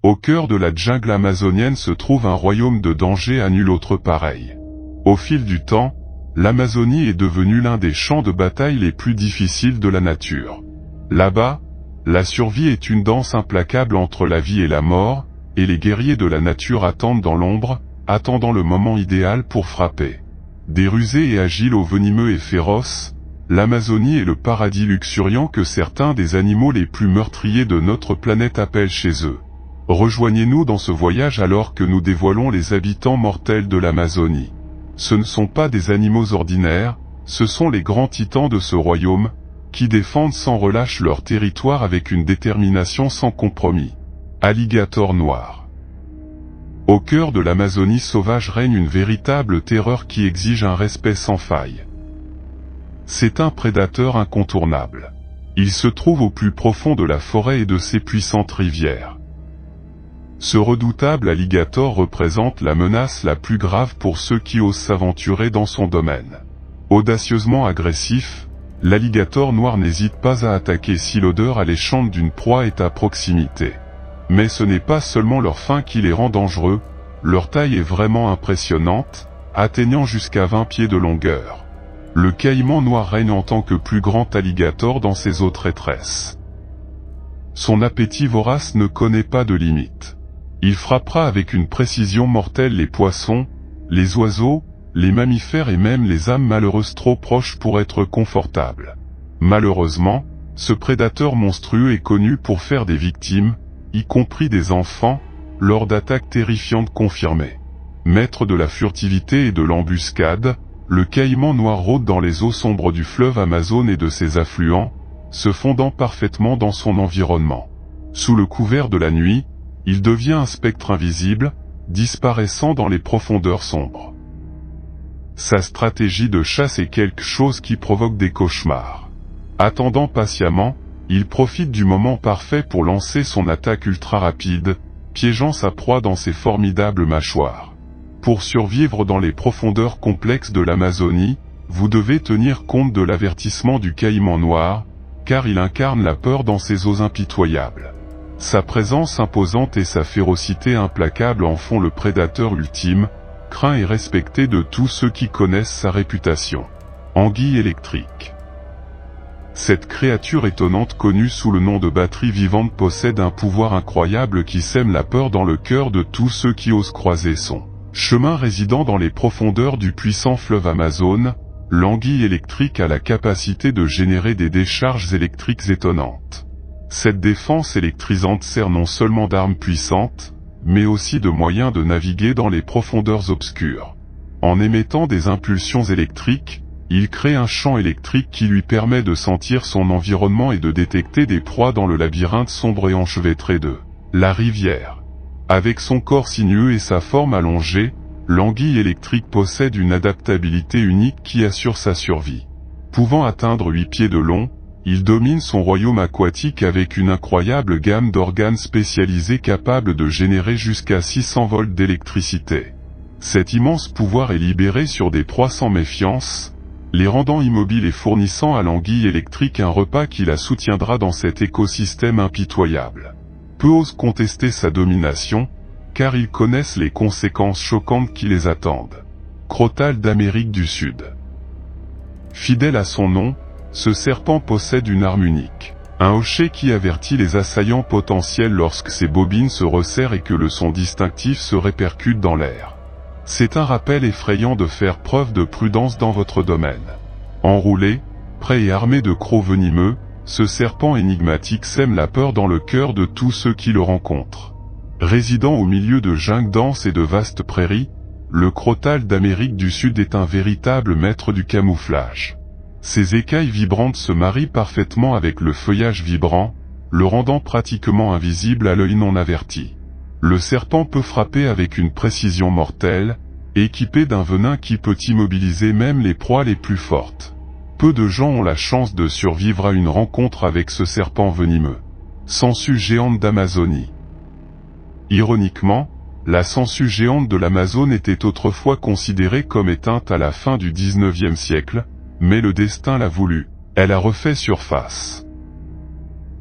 Au cœur de la jungle amazonienne se trouve un royaume de danger à nul autre pareil. Au fil du temps, l'Amazonie est devenue l'un des champs de bataille les plus difficiles de la nature. Là-bas, la survie est une danse implacable entre la vie et la mort, et les guerriers de la nature attendent dans l'ombre, attendant le moment idéal pour frapper. Des rusés et agiles aux venimeux et féroces, l'Amazonie est le paradis luxuriant que certains des animaux les plus meurtriers de notre planète appellent chez eux. Rejoignez-nous dans ce voyage alors que nous dévoilons les habitants mortels de l'Amazonie. Ce ne sont pas des animaux ordinaires, ce sont les grands titans de ce royaume, qui défendent sans relâche leur territoire avec une détermination sans compromis. Alligator noir. Au cœur de l'Amazonie sauvage règne une véritable terreur qui exige un respect sans faille. C'est un prédateur incontournable. Il se trouve au plus profond de la forêt et de ses puissantes rivières. Ce redoutable alligator représente la menace la plus grave pour ceux qui osent s'aventurer dans son domaine. Audacieusement agressif, l'alligator noir n'hésite pas à attaquer si l'odeur alléchante d'une proie est à proximité. Mais ce n'est pas seulement leur faim qui les rend dangereux, leur taille est vraiment impressionnante, atteignant jusqu'à 20 pieds de longueur. Le caïman noir règne en tant que plus grand alligator dans ses eaux traîtresses. Son appétit vorace ne connaît pas de limite. Il frappera avec une précision mortelle les poissons, les oiseaux, les mammifères et même les âmes malheureuses trop proches pour être confortables. Malheureusement, ce prédateur monstrueux est connu pour faire des victimes, y compris des enfants, lors d'attaques terrifiantes confirmées. Maître de la furtivité et de l'embuscade, le caïman noir rôde dans les eaux sombres du fleuve Amazone et de ses affluents, se fondant parfaitement dans son environnement. Sous le couvert de la nuit, il devient un spectre invisible, disparaissant dans les profondeurs sombres. Sa stratégie de chasse est quelque chose qui provoque des cauchemars. Attendant patiemment, il profite du moment parfait pour lancer son attaque ultra rapide, piégeant sa proie dans ses formidables mâchoires. Pour survivre dans les profondeurs complexes de l'Amazonie, vous devez tenir compte de l'avertissement du caïman noir, car il incarne la peur dans ses eaux impitoyables. Sa présence imposante et sa férocité implacable en font le prédateur ultime, craint et respecté de tous ceux qui connaissent sa réputation. Anguille électrique. Cette créature étonnante connue sous le nom de batterie vivante possède un pouvoir incroyable qui sème la peur dans le cœur de tous ceux qui osent croiser son chemin. Résidant dans les profondeurs du puissant fleuve Amazone, l'anguille électrique a la capacité de générer des décharges électriques étonnantes. Cette défense électrisante sert non seulement d'arme puissante, mais aussi de moyen de naviguer dans les profondeurs obscures. En émettant des impulsions électriques, il crée un champ électrique qui lui permet de sentir son environnement et de détecter des proies dans le labyrinthe sombre et enchevêtré de la rivière. Avec son corps sinueux et sa forme allongée, l'anguille électrique possède une adaptabilité unique qui assure sa survie. Pouvant atteindre 8 pieds de long, il domine son royaume aquatique avec une incroyable gamme d'organes spécialisés capables de générer jusqu'à 600 volts d'électricité. Cet immense pouvoir est libéré sur des proies sans méfiance, les rendant immobiles et fournissant à l'anguille électrique un repas qui la soutiendra dans cet écosystème impitoyable. Peu osent contester sa domination, car ils connaissent les conséquences choquantes qui les attendent. Crotale d'Amérique du Sud. Fidèle à son nom, ce serpent possède une arme unique. Un hochet qui avertit les assaillants potentiels lorsque ses bobines se resserrent et que le son distinctif se répercute dans l'air. C'est un rappel effrayant de faire preuve de prudence dans votre domaine. Enroulé, prêt et armé de crocs venimeux, ce serpent énigmatique sème la peur dans le cœur de tous ceux qui le rencontrent. Résidant au milieu de jungles denses et de vastes prairies, le crotale d'Amérique du Sud est un véritable maître du camouflage. Ses écailles vibrantes se marient parfaitement avec le feuillage vibrant, le rendant pratiquement invisible à l'œil non averti. Le serpent peut frapper avec une précision mortelle, équipé d'un venin qui peut immobiliser même les proies les plus fortes. Peu de gens ont la chance de survivre à une rencontre avec ce serpent venimeux. Sangsue géante d'Amazonie. Ironiquement, la sangsue géante de l'Amazone était autrefois considérée comme éteinte à la fin du XIXe siècle, mais le destin l'a voulu, elle a refait surface.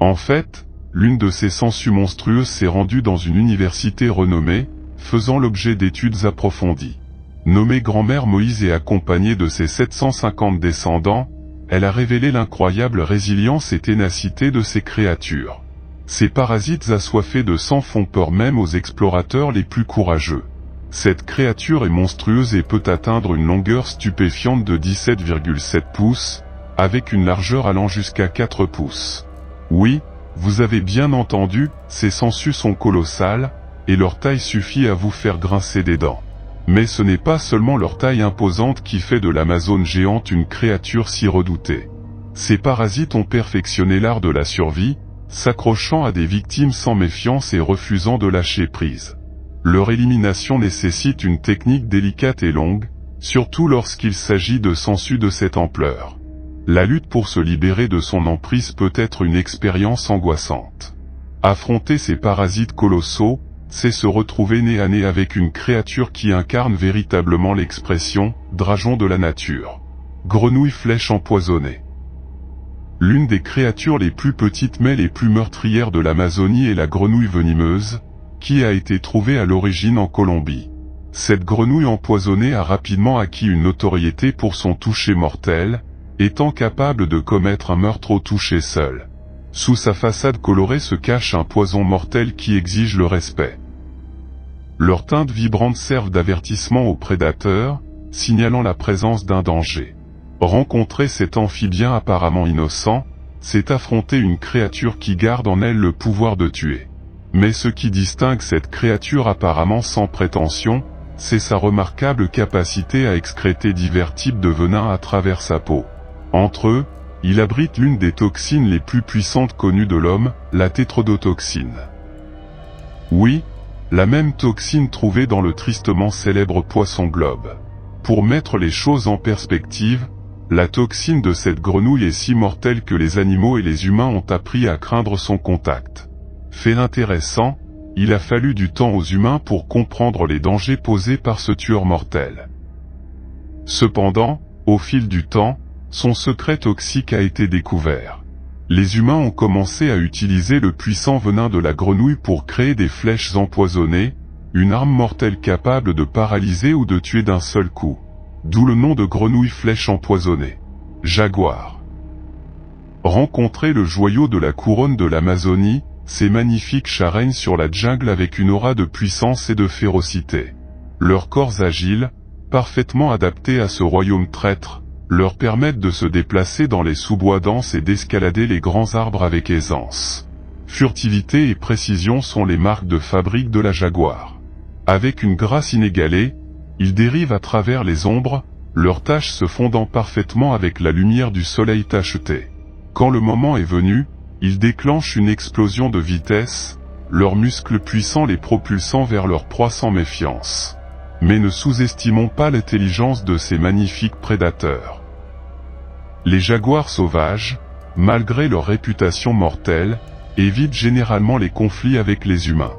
En fait, l'une de ces sangsues monstrueuses s'est rendue dans une université renommée, faisant l'objet d'études approfondies. Nommée Grand-mère Moïse et accompagnée de ses 750 descendants, elle a révélé l'incroyable résilience et ténacité de ces créatures. Ces parasites assoiffés de sang font peur même aux explorateurs les plus courageux. Cette créature est monstrueuse et peut atteindre une longueur stupéfiante de 17,7 pouces, avec une largeur allant jusqu'à 4 pouces. Oui, vous avez bien entendu, ces sangsues sont colossales, et leur taille suffit à vous faire grincer des dents. Mais ce n'est pas seulement leur taille imposante qui fait de l'Amazone géante une créature si redoutée. Ces parasites ont perfectionné l'art de la survie, s'accrochant à des victimes sans méfiance et refusant de lâcher prise. Leur élimination nécessite une technique délicate et longue, surtout lorsqu'il s'agit de sangsues de cette ampleur. La lutte pour se libérer de son emprise peut être une expérience angoissante. Affronter ces parasites colossaux, c'est se retrouver nez à nez avec une créature qui incarne véritablement l'expression « dragon de la nature ». Grenouille flèche empoisonnée. L'une des créatures les plus petites mais les plus meurtrières de l'Amazonie est la grenouille venimeuse, qui a été trouvée à l'origine en Colombie. Cette grenouille empoisonnée a rapidement acquis une notoriété pour son toucher mortel, étant capable de commettre un meurtre au toucher seul. Sous sa façade colorée se cache un poison mortel qui exige le respect. Leurs teintes vibrantes servent d'avertissement aux prédateurs, signalant la présence d'un danger. Rencontrer cet amphibien apparemment innocent, c'est affronter une créature qui garde en elle le pouvoir de tuer. Mais ce qui distingue cette créature apparemment sans prétention, c'est sa remarquable capacité à excréter divers types de venins à travers sa peau. Entre eux, il abrite l'une des toxines les plus puissantes connues de l'homme, la tétrodotoxine. Oui, la même toxine trouvée dans le tristement célèbre poisson globe. Pour mettre les choses en perspective, la toxine de cette grenouille est si mortelle que les animaux et les humains ont appris à craindre son contact. Fait intéressant, il a fallu du temps aux humains pour comprendre les dangers posés par ce tueur mortel. Cependant, au fil du temps, son secret toxique a été découvert. Les humains ont commencé à utiliser le puissant venin de la grenouille pour créer des flèches empoisonnées, une arme mortelle capable de paralyser ou de tuer d'un seul coup. D'où le nom de grenouille flèche empoisonnée. Jaguar. Rencontrer le joyau de la couronne de l'Amazonie, ces magnifiques chats règnent sur la jungle avec une aura de puissance et de férocité. Leurs corps agiles, parfaitement adaptés à ce royaume traître, leur permettent de se déplacer dans les sous-bois denses et d'escalader les grands arbres avec aisance. Furtivité et précision sont les marques de fabrique de la jaguar. Avec une grâce inégalée, ils dérivent à travers les ombres, leurs taches se fondant parfaitement avec la lumière du soleil tacheté. Quand le moment est venu, ils déclenchent une explosion de vitesse, leurs muscles puissants les propulsant vers leur proie sans méfiance. Mais ne sous-estimons pas l'intelligence de ces magnifiques prédateurs. Les jaguars sauvages, malgré leur réputation mortelle, évitent généralement les conflits avec les humains.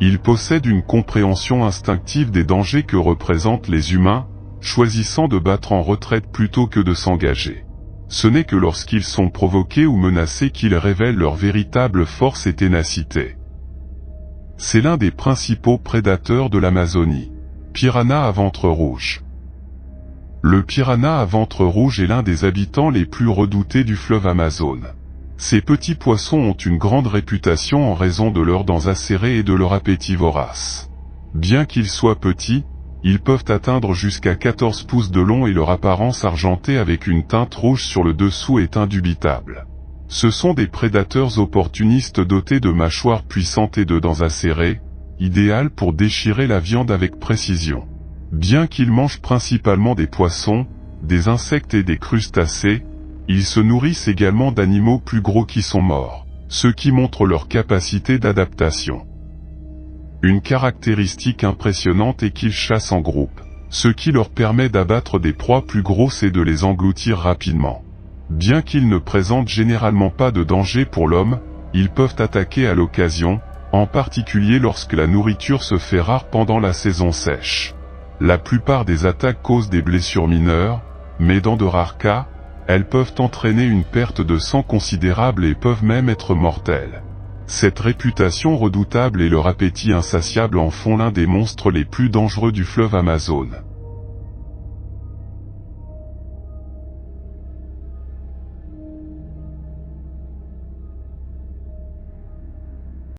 Ils possèdent une compréhension instinctive des dangers que représentent les humains, choisissant de battre en retraite plutôt que de s'engager. Ce n'est que lorsqu'ils sont provoqués ou menacés qu'ils révèlent leur véritable force et ténacité. C'est l'un des principaux prédateurs de l'Amazonie. Piranha à ventre rouge. Le piranha à ventre rouge est l'un des habitants les plus redoutés du fleuve Amazone. Ces petits poissons ont une grande réputation en raison de leurs dents acérées et de leur appétit vorace. Bien qu'ils soient petits, ils peuvent atteindre jusqu'à 14 pouces de long et leur apparence argentée avec une teinte rouge sur le dessous est indubitable. Ce sont des prédateurs opportunistes dotés de mâchoires puissantes et de dents acérées, idéales pour déchirer la viande avec précision. Bien qu'ils mangent principalement des poissons, des insectes et des crustacés, ils se nourrissent également d'animaux plus gros qui sont morts, ce qui montre leur capacité d'adaptation. Une caractéristique impressionnante est qu'ils chassent en groupe, ce qui leur permet d'abattre des proies plus grosses et de les engloutir rapidement. Bien qu'ils ne présentent généralement pas de danger pour l'homme, ils peuvent attaquer à l'occasion, en particulier lorsque la nourriture se fait rare pendant la saison sèche. La plupart des attaques causent des blessures mineures, mais dans de rares cas, elles peuvent entraîner une perte de sang considérable et peuvent même être mortelles. Cette réputation redoutable et leur appétit insatiable en font l'un des monstres les plus dangereux du fleuve Amazone.